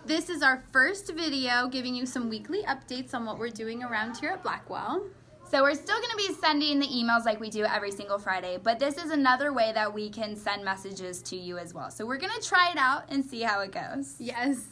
This is our first video giving you some weekly updates on what we're doing around here at Blackwell. So we're still going to be sending the emails like we do every single Friday, but this is another way that we can send messages to you as well. So we're going to try it out and see how it goes. Yes.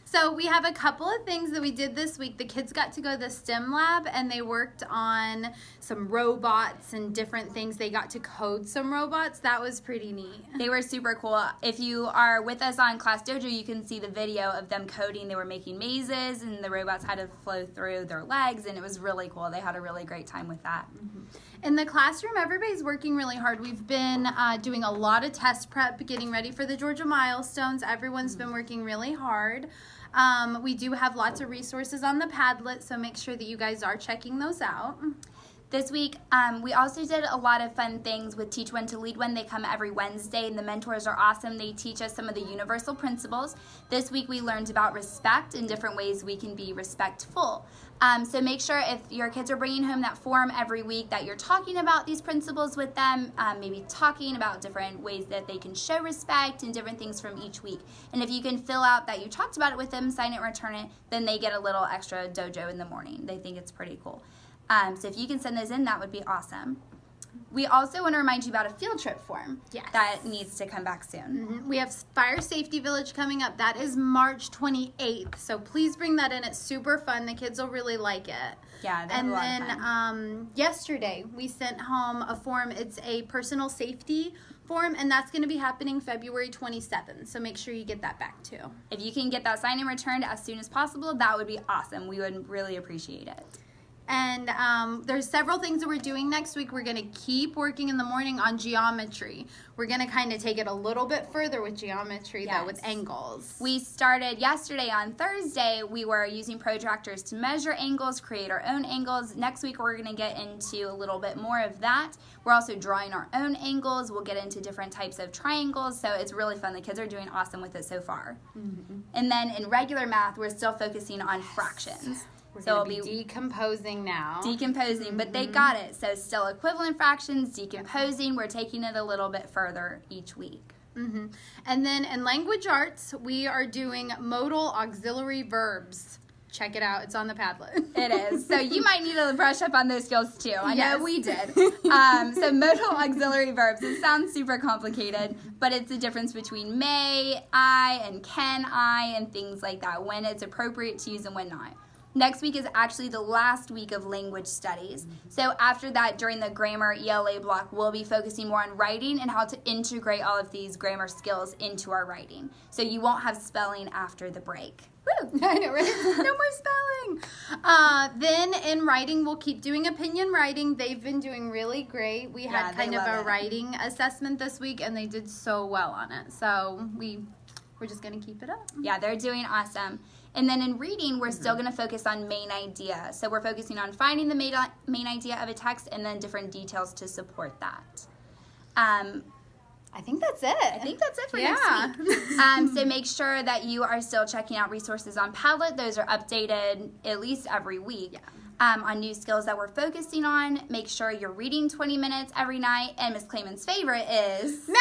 So we have a couple of things that we did this week. The kids got to go to the STEM lab and they worked on some robots and different things. They got to code some robots. That was pretty neat. They were super cool. If you are with us on Class Dojo, you can see the video of them coding. They were making mazes and the robots had to flow through their legs, and it was really cool. They had a really great time with that. Mm-hmm. In the classroom, everybody's working really hard. We've been doing a lot of test prep, getting ready for the Georgia milestones. Everyone's been working really hard. We do have lots of resources on the Padlet, so make sure that you guys are checking those out. This week, we also did a lot of fun things with Teach One to Lead One. They come every Wednesday, and the mentors are awesome. They teach us some of the universal principles. This week, we learned about respect and different ways we can be respectful. So make sure if your kids are bringing home that form every week that you're talking about these principles with them, maybe talking about different ways that they can show respect and different things from each week. And if you can fill out that you talked about it with them, sign it, return it, then they get a little extra dojo in the morning. They think it's pretty cool. So if you can send those in, that would be awesome. We also want to remind you about a field trip form that needs to come back soon. Mm-hmm. We have Fire Safety Village coming up. That is March 28th. So please bring that in. It's super fun. The kids will really like it. Yeah, they have a lot of fun. And then yesterday we sent home a form. It's a personal safety form, and that's going to be happening February 27th. So make sure you get that back too. If you can get that signed and returned as soon as possible, that would be awesome. We would really appreciate it. And there's several things that we're doing next week. We're going to keep working in the morning on geometry. We're going to kind of take it a little bit further with geometry, though, with angles. We started yesterday on Thursday. We were using protractors to measure angles, create our own angles. Next week, we're going to get into a little bit more of that. We're also drawing our own angles. We'll get into different types of triangles. So it's really fun. The kids are doing awesome with it so far. Mm-hmm. And then in regular math, we're still focusing on fractions. We're going to be decomposing now. Decomposing, but they got it. So still equivalent fractions, decomposing. We're taking it a little bit further each week. Mm-hmm. And then in language arts, we are doing modal auxiliary verbs. Check it out. It's on the Padlet. It is. So you might need to brush up on those skills too. I know we did. So modal auxiliary verbs. It sounds super complicated, but it's the difference between may, I, and can I, and things like that. When it's appropriate to use and when not. Next week is actually the last week of language studies. So after that, during the grammar ELA block, we'll be focusing more on writing and how to integrate all of these grammar skills into our writing. So you won't have spelling after the break. Woo! I know, right? No more spelling. Then in writing, we'll keep doing opinion writing. They've been doing really great. We had kind of a writing assessment this week, and they did so well on it. So we're just going to keep it up. Yeah, they're doing awesome. And then in reading, we're still going to focus on main idea. So we're focusing on finding the main idea of a text and then different details to support that. I think that's it. I think that's it for next week. So make sure that you are still checking out resources on Padlet. Those are updated at least every week. On new skills that we're focusing on. Make sure you're reading 20 minutes every night. And Miss Clayman's favorite is math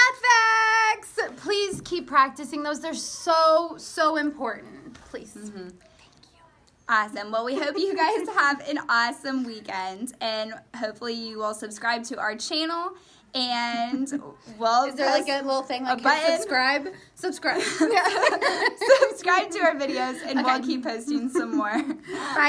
facts. Please keep practicing those. They're so, so important. Please. Mm-hmm. Thank you. Awesome. Well, we hope you guys have an awesome weekend. And hopefully you will subscribe to our channel. And well, is there like a little thing like subscribe? Subscribe. Subscribe to our videos, and we'll keep posting some more. Bye.